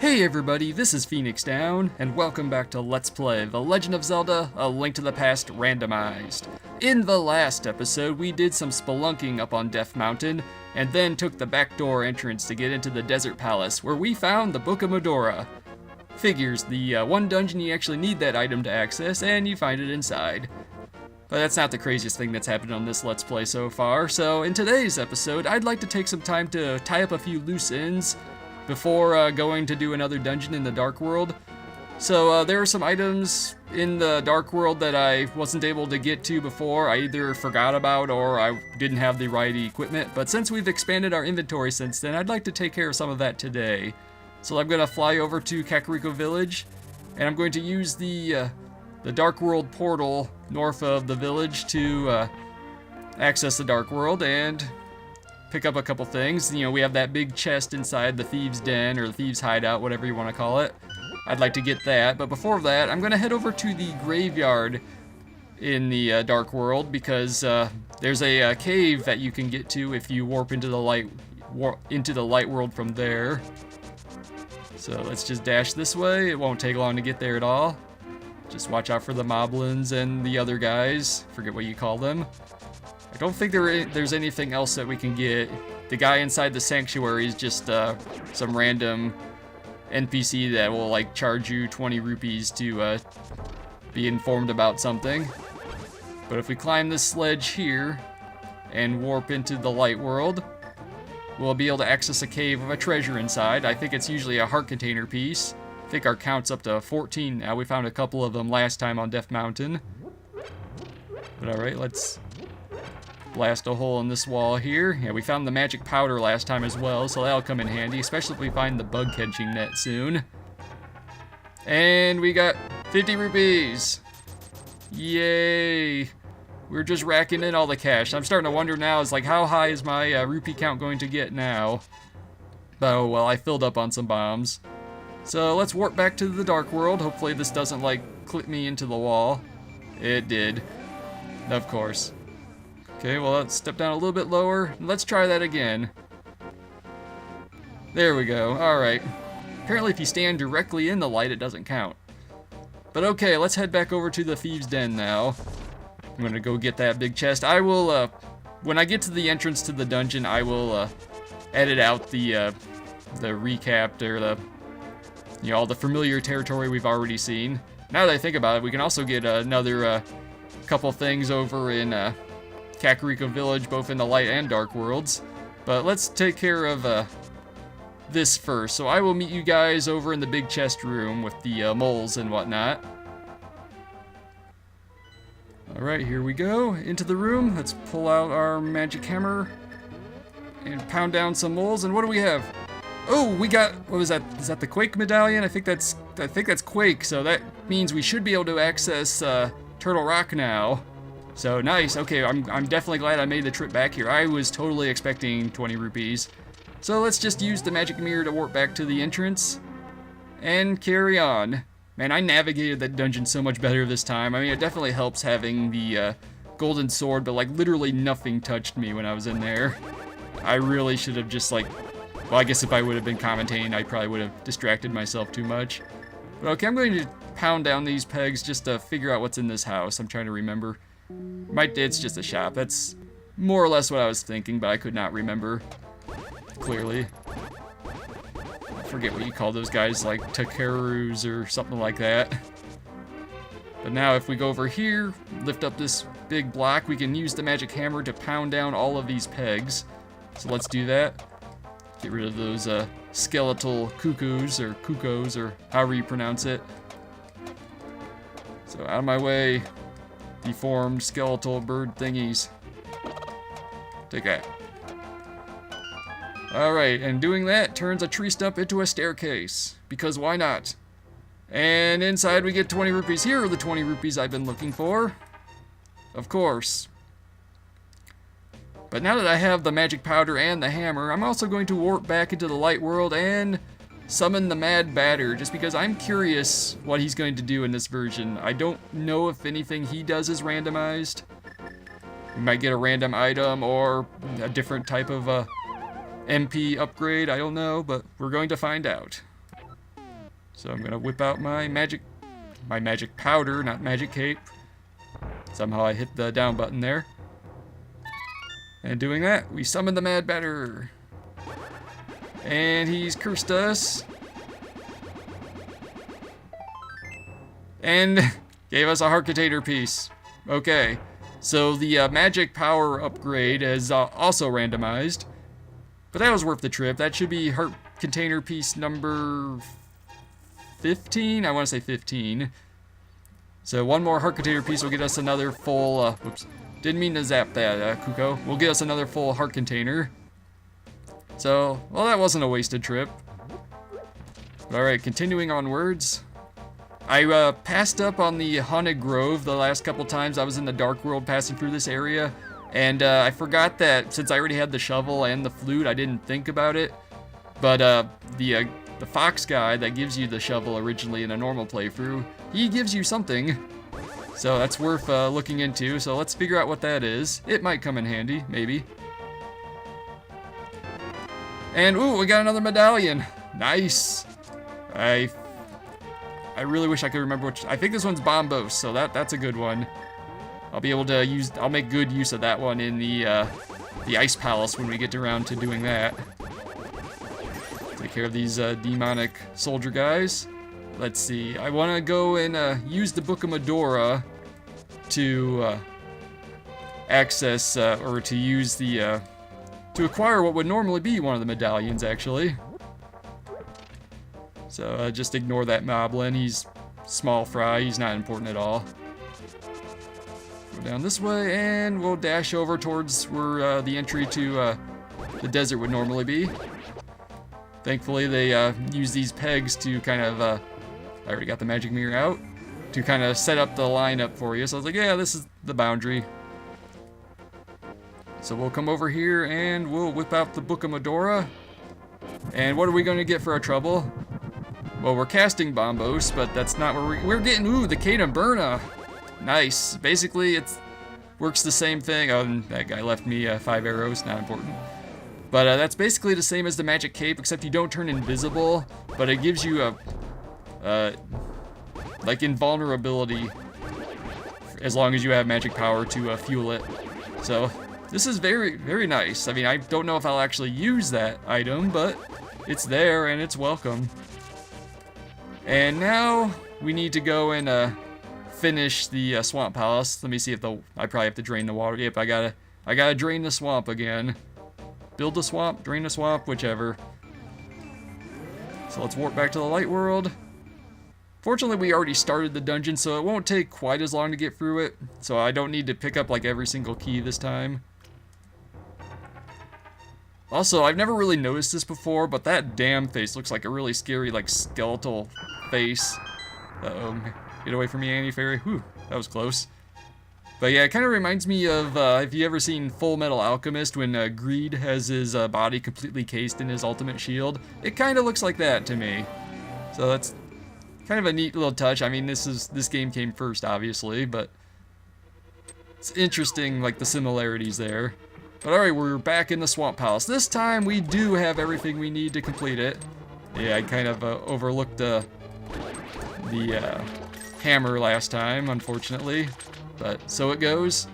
Hey everybody, this is Phoenix Down, and welcome back to Let's Play The Legend of Zelda: A Link to the Past Randomized. In the last episode, we did some spelunking up on Death Mountain, and then took the backdoor entrance to get into the Desert Palace, where we found the Book of Medora. Figures, the one dungeon you actually need that item to access, and you find it inside. But that's not the craziest thing that's happened on this Let's Play so far, so in today's episode, I'd like to take some time to tie up a few loose ends before going to do another dungeon in the Dark World. So there are some items in the Dark World that I wasn't able to get to before. I either forgot about or I didn't have the right equipment, but since we've expanded our inventory since then, I'd like to take care of some of that today. So I'm gonna fly over to Kakariko Village, and I'm going to use the Dark World portal north of the village to access the Dark World and pick up a couple things. You know, we have that big chest inside the Thieves' Den, or the Thieves' Hideout, whatever you want to call it. I'd like to get that, but before that, I'm going to head over to the graveyard in the Dark World, because there's a cave that you can get to if you warp into the light world from there. So let's just dash this way. It won't take long to get there at all. Just watch out for the moblins and the other guys. Forget what you call them. I don't think there's anything else that we can get. The guy inside the sanctuary is just some random NPC that will like charge you 20 rupees to be informed about something. But if we climb this sledge here and warp into the light world, we'll be able to access a cave with a treasure inside. I think it's usually a heart container piece. I think our count's up to 14 now. We found a couple of them last time on Death Mountain. But alright, let's blast a hole in this wall here. Yeah, we found the magic powder last time as well, so that'll come in handy, especially if we find the bug catching net soon. And we got 50 rupees. Yay. We're just racking in all the cash. I'm starting to wonder now, is like, how high is my rupee count going to get now? Oh well, I filled up on some bombs. So let's warp back to the Dark World. Hopefully this doesn't like clip me into the wall. It did. Of course. Okay, well, let's step down a little bit lower. Let's try that again. There we go. Alright. Apparently if you stand directly in the light, it doesn't count. But okay, let's head back over to the Thieves' Den now. I'm gonna go get that big chest. I will, when I get to the entrance to the dungeon, I will, edit out the recap, or the, you know, all the familiar territory we've already seen. Now that I think about it, we can also get another, couple things over in, Kakariko Village, both in the light and dark worlds. But let's take care of this first. So I will meet you guys over in the big chest room with the moles and whatnot. Alright, here we go. Into the room. Let's pull out our magic hammer and pound down some moles. And what do we have? Oh, we got, what was that? Is that the Quake medallion? I think that's Quake. So that means we should be able to access Turtle Rock now. So nice. Okay, I'm definitely glad I made the trip back here. I was totally expecting 20 rupees. So let's just use the magic mirror to warp back to the entrance and carry on. Man, I navigated that dungeon so much better this time. I mean, it definitely helps having the golden sword, but like literally nothing touched me when I was in there. I really should have just like, well, I guess if I would have been commentating, I probably would have distracted myself too much. But okay, I'm going to pound down these pegs just to figure out what's in this house. I'm trying to remember. It's just a shop. That's more or less what I was thinking, but I could not remember clearly. I forget what you call those guys, like Takerus or something like that. But now if we go over here, lift up this big block, we can use the magic hammer to pound down all of these pegs. So let's do that. Get rid of those skeletal cuckoos, or however you pronounce it. So out of my way, deformed skeletal bird thingies. Take that. Alright, and doing that turns a tree stump into a staircase. Because why not? And inside we get 20 rupees. Here are the 20 rupees I've been looking for. Of course. But now that I have the magic powder and the hammer, I'm also going to warp back into the light world and summon the Mad Batter, just because I'm curious what he's going to do in this version. I don't know if anything he does is randomized. We might get a random item or a different type of MP upgrade, I don't know, but we're going to find out. So I'm gonna whip out my magic powder, not magic cape. Somehow I hit the down button there. And doing that, we summon the Mad Batter. And he's cursed us. And gave us a heart container piece. Okay, so the magic power upgrade is also randomized. But that was worth the trip. That should be heart container piece number 15? I want to say 15. So one more heart container piece will get us another full, whoops, didn't mean to zap that, Kuko. Will get us another full heart container. So, well, that wasn't a wasted trip. Alright, continuing onwards. I passed up on the Haunted Grove the last couple times I was in the Dark World passing through this area. And I forgot that since I already had the shovel and the flute, I didn't think about it. But the fox guy that gives you the shovel originally in a normal playthrough, he gives you something. So that's worth looking into. So let's figure out what that is. It might come in handy, maybe. And ooh, we got another medallion. Nice. I really wish I could remember which. I think this one's Bombos, so that's a good one. I'll be able to use. I'll make good use of that one in the Ice Palace when we get around to doing that. Take care of these demonic soldier guys. Let's see. I want to go and use the Book of Medora to access or to use the to acquire what would normally be one of the medallions, actually. So just ignore that moblin. He's small fry. He's not important at all. Go down this way, and we'll dash over towards where the entry to the desert would normally be. Thankfully, they use these pegs to kind of, I already got the magic mirror out, to kind of set up the lineup for you. So I was like, yeah, this is the boundary. So we'll come over here, and we'll whip out the Book of Medora. And what are we going to get for our trouble? Well, we're casting Bombos, but that's not where we're getting, ooh, the Kata Burna. Nice. Basically, it works the same thing. Oh, and that guy left me 5 arrows, not important. But that's basically the same as the magic cape, except you don't turn invisible, but it gives you a, like invulnerability as long as you have magic power to fuel it. So this is very, very nice. I mean, I don't know if I'll actually use that item, but it's there and it's welcome. And now we need to go and finish the swamp palace. Let me see if I probably have to drain the water. Yep, I gotta drain the swamp again. Build a swamp, drain a swamp, whichever. So let's warp back to the light world. Fortunately, we already started the dungeon, so it won't take quite as long to get through it. So I don't need to pick up like every single key this time. Also, I've never really noticed this before, but that damn face looks like a really scary, like, skeletal face. Uh-oh. Get away from me, Annie Fairy. Whew, that was close. But yeah, it kind of reminds me of, if you ever seen Full Metal Alchemist, when Greed has his body completely cased in his ultimate shield. It kind of looks like that to me. So that's kind of a neat little touch. I mean, this game came first, obviously, but it's interesting, like, the similarities there. But alright, we're back in the Swamp Palace. This time, we do have everything we need to complete it. Yeah, I kind of overlooked the hammer last time, unfortunately. But so it goes.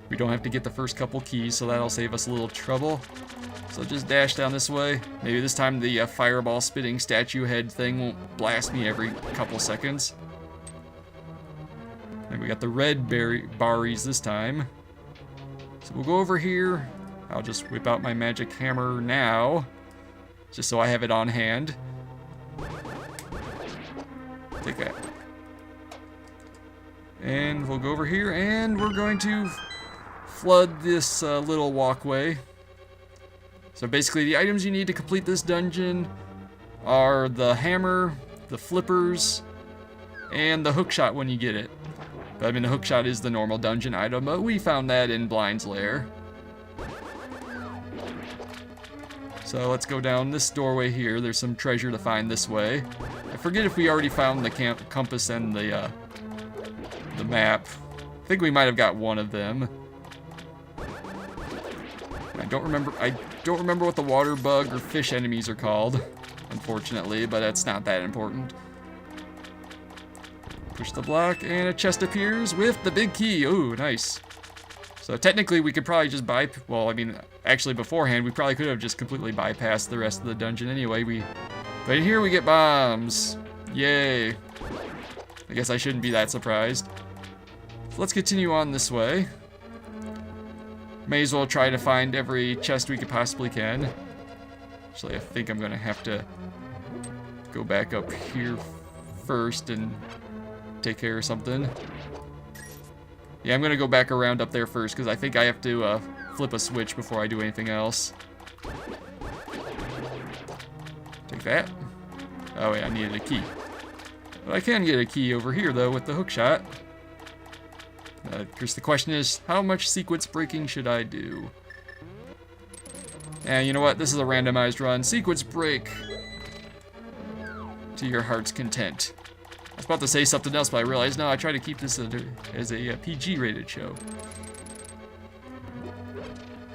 We don't have to get the first couple keys, so that'll save us a little trouble. So just dash down this way. Maybe this time the fireball spitting statue head thing won't blast me every couple seconds. And we got the red berries this time. So we'll go over here. I'll just whip out my magic hammer now, just so I have it on hand. Take that. And we'll go over here, and we're going to flood this little walkway. So basically, the items you need to complete this dungeon are the hammer, the flippers, and the hookshot when you get it. But, I mean, the hookshot is the normal dungeon item, but we found that in Blind's Lair. So let's go down this doorway here. There's some treasure to find this way. I forget if we already found the compass and the map. I think we might have got one of them. I don't remember what the water bug or fish enemies are called. unfortunately, but it's not that important. Push the block, and a chest appears with the big key. Ooh, nice. So technically, we could probably just well, I mean, actually beforehand, we probably could have just completely bypassed the rest of the dungeon anyway. But here we get bombs. Yay. I guess I shouldn't be that surprised. So let's continue on this way. May as well try to find every chest we could possibly can. Actually, I think I'm gonna have to go back up here first and take care of something. Yeah, I'm gonna go back around up there first because I think I have to flip a switch before I do anything else. Take that. Oh wait, I needed a key. But I can get a key over here though with the hook shot. Of course, the question is, how much sequence breaking should I do? And you know what? This is a randomized run. Sequence break to your heart's content. I was about to say something else, but I realized, no, I try to keep this as a PG-rated show.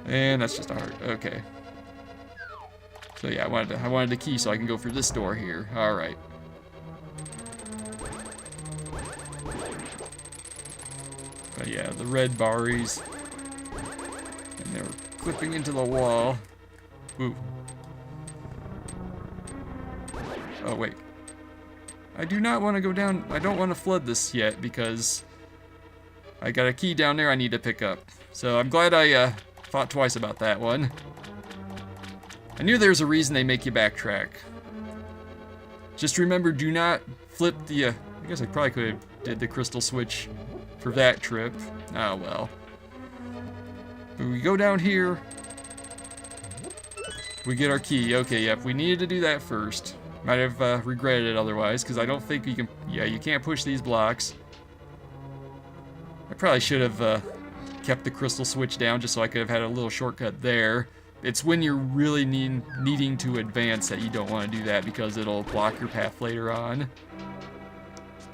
And that's just a heart. Okay. So yeah, I wanted the key so I can go through this door here. All right. But yeah, the red barries. And they were clipping into the wall. Ooh. Oh, wait. I do not want to go down. I don't want to flood this yet because I got a key down there I need to pick up. So I'm glad I thought twice about that one. I knew there was a reason they make you backtrack. Just remember, do not flip the... I guess I probably could have did the crystal switch for that trip. Oh, well. But we go down here. We get our key. Okay, yep, we needed to do that first. Might have regretted it otherwise, because I don't think you can... Yeah, you can't push these blocks. I probably should have kept the crystal switch down just so I could have had a little shortcut there. It's when you're really needing to advance that you don't want to do that because it'll block your path later on.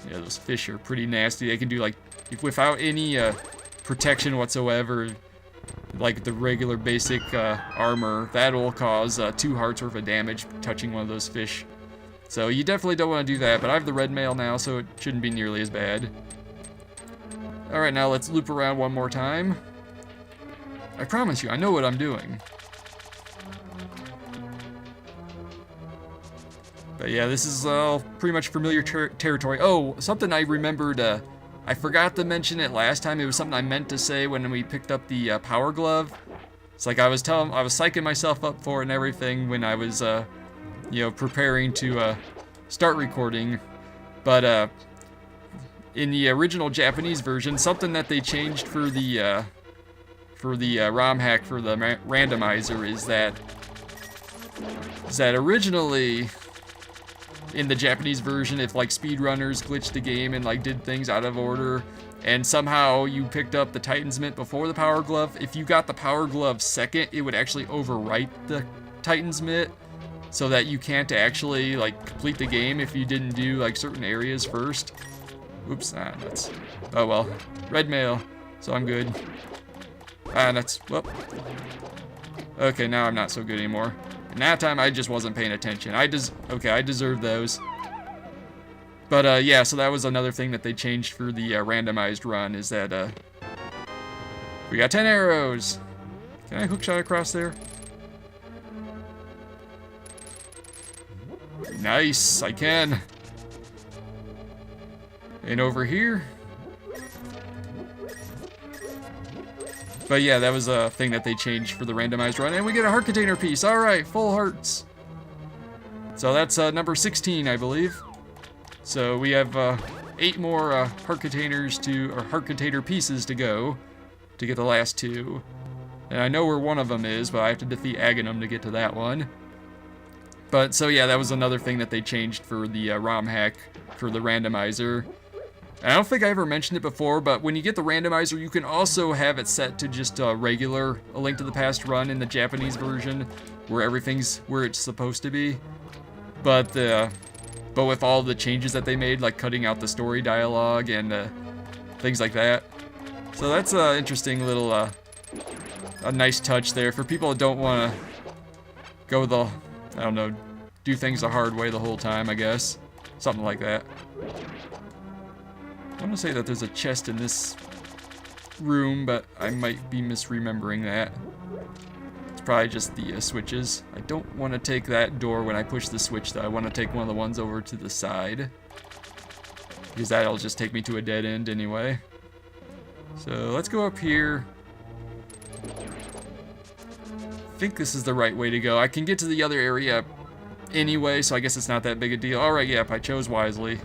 Yeah, those fish are pretty nasty. They can do, like, without any protection whatsoever, like the regular basic armor, that'll cause 2 hearts worth of damage touching one of those fish. So you definitely don't want to do that, but I have the red mail now, so it shouldn't be nearly as bad. Alright, now let's loop around one more time. I promise you, I know what I'm doing. But yeah, this is pretty much familiar territory. Oh, something I remembered, I forgot to mention it last time. It was something I meant to say when we picked up the power glove. It's like I was psyching myself up for it and everything when I was, you know, preparing to start recording. But in the original Japanese version, something that they changed for the ROM hack for the randomizer is that originally in the Japanese version, if like speedrunners glitched the game and like did things out of order, and somehow you picked up the Titan's Mint before the Power Glove, if you got the Power Glove second, it would actually overwrite the Titan's Mint, so that you can't actually like complete the game if you didn't do like certain areas first. Oops, that's... Oh well, red mail, so I'm good. That's... Whoop. Okay, now I'm not so good anymore. And that time I just wasn't paying attention. I deserve those. But yeah, so that was another thing that they changed for the randomized run, is that we got 10 arrows. Can I hookshot across there? Nice, I can. And over here. But yeah, that was a thing that they changed for the randomized run. And we get a heart container piece. All right, full hearts. So that's number 16, I believe. So we have 8 more heart containers or heart container pieces to go to get the last 2. And I know where one of them is, but I have to defeat Aghanim to get to that one. But so yeah, that was another thing that they changed for the ROM hack for the randomizer. I don't think I ever mentioned it before, but when you get the randomizer, you can also have it set to just a regular A Link to the Past run in the Japanese version, where everything's where it's supposed to be. But with all the changes that they made, like cutting out the story dialogue and things like that. So that's an interesting little, a nice touch there for people that don't want to go the, I don't know, do things the hard way the whole time, I guess. Something like that. I want to say that there's a chest in this room, but I might be misremembering that. It's probably just the switches. I don't want to take that door when I push the switch, though. I want to take one of the ones over to the side, because that'll just take me to a dead end anyway. So let's go up here. I think this is the right way to go. I can get to the other area anyway, so I guess it's not that big a deal. Alright, yep, I chose wisely.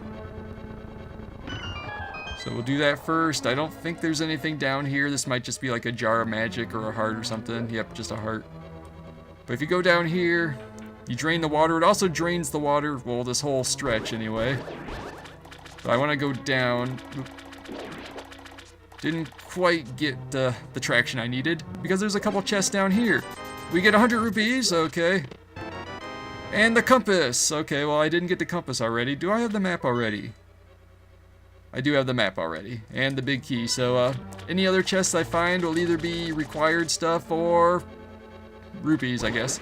So we'll do that first. I don't think there's anything down here. This might just be like a jar of magic or a heart or something. Yep, just a heart. But if you go down here, you drain the water. It also drains the water, well, this whole stretch anyway. But I want to go down. Oop. Didn't quite get the traction I needed, because there's a couple chests down here. We get 100 rupees, okay. And the compass. Okay, well, I didn't get the compass already. Do I have the map already? I do have the map already, and the big key. So any other chests I find will either be required stuff or rupees, I guess.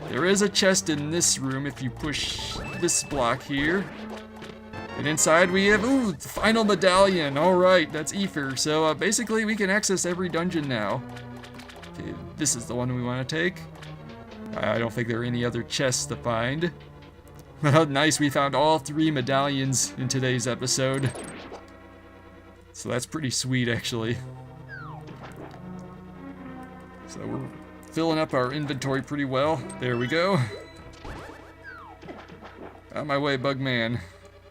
There is a chest in this room if you push this block here. And inside we have, ooh, the final medallion. Alright, that's Ether. So basically we can access every dungeon now. Okay, this is the one we want to take. I don't think there are any other chests to find. Well, nice, we found all 3 medallions in today's episode. So that's pretty sweet, actually. So we're filling up our inventory pretty well. There we go. Out my way, Bugman.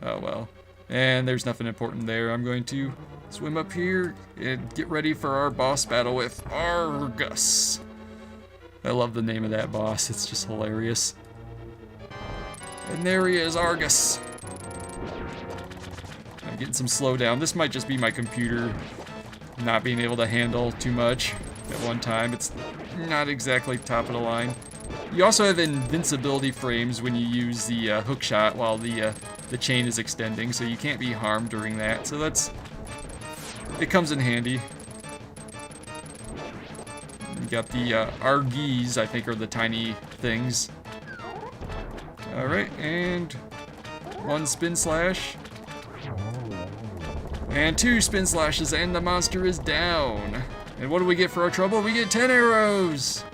Oh well. And there's nothing important there. I'm going to swim up here and get ready for our boss battle with Argus. I love the name of that boss. It's just hilarious. And there he is, Argus. I'm getting some slowdown. This might just be my computer not being able to handle too much at one time. It's not exactly top of the line. You also have invincibility frames when you use the hook shot while the chain is extending, so you can't be harmed during that. So it comes in handy. You got the Argies, I think, are the tiny things. Alright, and 1 spin slash. And 2 spin slashes, and the monster is down. And what do we get for our trouble? We get 10 arrows!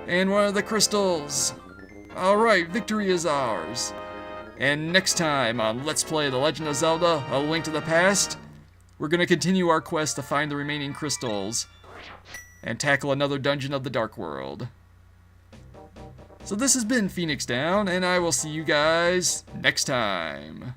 And 1 of the crystals. Alright, victory is ours. And next time on Let's Play The Legend of Zelda, A Link to the Past, we're going to continue our quest to find the remaining crystals and tackle another dungeon of the Dark World. So this has been Phoenix Down, and I will see you guys next time.